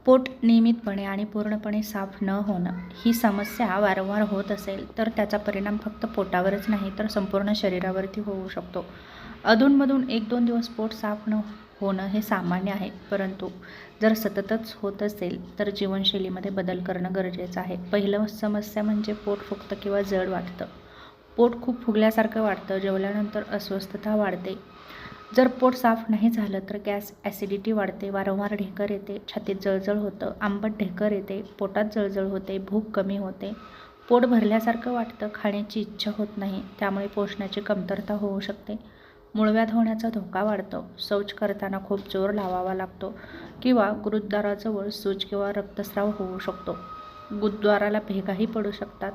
पोट नियमितपणे आणि पूर्णपणे साफ न होणं ही समस्या वारंवार होत असेल तर त्याचा परिणाम फक्त पोटावरच नाही तर संपूर्ण शरीरावरती होऊ शकतो. अधूनमधून 1-2 दिवस पोट साफ न होणं हे सामान्य आहे, परंतु जर सततच होत असेल तर जीवनशैलीमध्ये बदल करणं गरजेचं आहे. पहिलं समस्या म्हणजे पोट फुगतं किंवा जड वाटतं. पोट खूप फुगल्यासारखं वाटतं, जेवल्यानंतर अस्वस्थता वाढते. जर पोट साफ नाही झालं तर गॅस, ॲसिडिटी वाढते, वारंवार ढेकर येते, छातीत जळजळ होतं, आंबट ढेकर येते, पोटात जळजळ होते, भूक कमी होते, पोट भरल्यासारखं वाटतं, खाण्याची इच्छा होत नाही, त्यामुळे पोषणाची कमतरता होऊ शकते. मूळव्याध होण्याचा धोका वाढतो. शौच करताना खूप जोर लावावा लागतो किंवा गुरुद्वाराजवळ सूज किंवा रक्तस्राव होऊ शकतो. गुरुद्वाराला भेगाही पडू शकतात.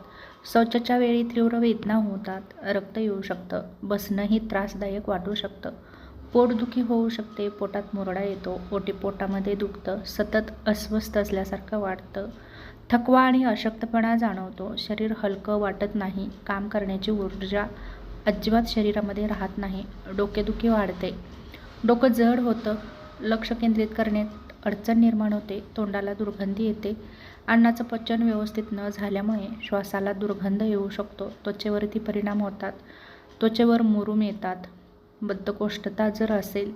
शौचाच्या वेळी तीव्र वेदना होतात, रक्त येऊ शकतं, बसणंही त्रासदायक वाटू शकतं. पोटदुखी होऊ शकते, पोटात मुरडा येतो, ओटीपोटामध्ये दुखतं, सतत अस्वस्थ असल्यासारखं वाटतं, थकवा आणि अशक्तपणा जाणवतो, शरीर हलकं वाटत नाही, काम करण्याची ऊर्जा अजिबात शरीरामध्ये राहत नाही, डोकेदुखी वाढते, डोकं जड होतं, लक्ष केंद्रित करण्यात अडचण निर्माण होते, तोंडाला दुर्गंधी येते, अन्नाचं पचन व्यवस्थित न झाल्यामुळे श्वासाला दुर्गंध येऊ शकतो, त्वचेवरती परिणाम होतात, त्वचेवर मुरूम येतात. बद्धकोष्ठता जर असेल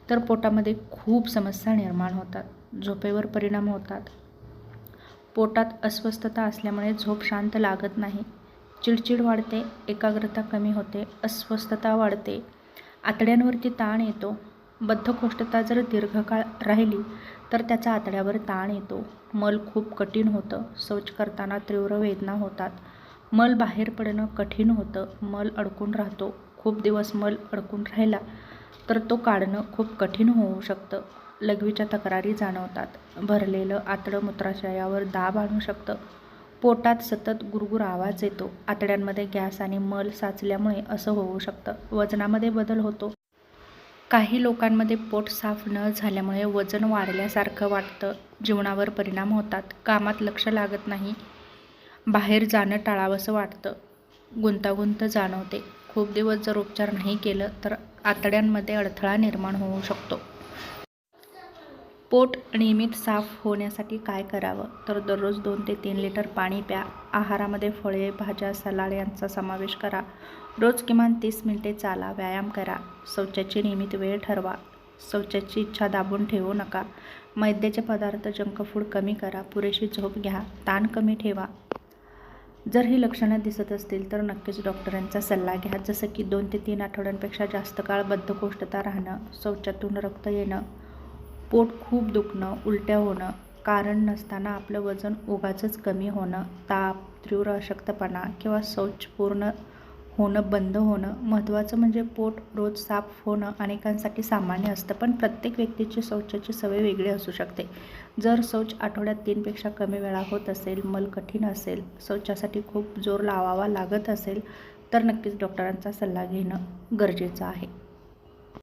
तर पोटामध्ये खूप समस्या निर्माण होतात, झोपेवर परिणाम होतात. पोटात अस्वस्थता असल्यामुळे झोप शांत लागत नाही, चिडचिड वाढते, एकाग्रता कमी होते, अस्वस्थता वाढते, आतड्यांवरती ताण येतो. बद्धकोष्ठता जर दीर्घकाळ राहिली तर त्याचा आतड्यावर ताण येतो, मल खूप कठीण होतं, शौच करताना तीव्र वेदना होतात, मल बाहेर पडणं कठीण होतं, मल अडकून राहतो, खूप दिवस मल अडकून राहिला तर तो काढणं खूप कठीण होऊ शकतं. लघवीच्या तक्रारी जाणवतात, भरलेलं आतडं मूत्राशयावर दाब आणू शकतं, पोटात सतत गुरगुर आवाज येतो, आतड्यांमध्ये गॅस आणि मल साचल्यामुळे असं होऊ शकतं. वजनामध्ये बदल होतो. काही लोकांमध्ये पोट साफ न झाल्यामुळे वजन वाढल्यासारखं वाटतं, जीवनावर परिणाम होतात, कामात लक्ष लागत नाही, बाहेर जाणं टाळावंसं वाटतं, गुंतागुंत जाणवते. खूप दिवस जर उपचार नाही केलं तर आतड्यांमध्ये अडथळा निर्माण होऊ शकतो. पोट नियमित साफ होण्यासाठी काय करावं तर दररोज 2 ते 3 लिटर पाणी प्या, आहारामध्ये फळे, भाज्या, सलाड यांचा समावेश करा, रोज किमान 30 मिनिटे चाला, व्यायाम करा, शौचाची नियमित वेळ ठरवा, शौचाची इच्छा दाबून ठेवू नका, मैद्याचे पदार्थ, जंक फूड कमी करा, पुरेशी झोप घ्या, ताण कमी ठेवा. जर ही लक्षणं दिसत असतील तर नक्कीच डॉक्टरांचा सल्ला घ्या, जसं की 2 ते 3 आठवड्यांपेक्षा जास्त काळ बद्धकोष्ठता राहणं, शौचातून रक्त येणं, पोट खूप दुखणं, उलट्या होणं, कारण नसताना आपलं वजन उगाचच कमी होणं, ताप, तीव्र अशक्तपणा किंवा शौच पूर्ण होणं बंद होणं. महत्त्वाचं म्हणजे पोट रोज साफ होणं अनेकांसाठी सामान्य असतं, पण प्रत्येक व्यक्तीची शौचाची सवय वेगळी असू शकते. जर शौच आठवड्यात 3 पेक्षा कमी वेळा होत असेल, मल कठीण असेल, शौचासाठी खूप जोर लावावा लागत असेल तर नक्कीच डॉक्टरांचा सल्ला घेणं गरजेचं आहे.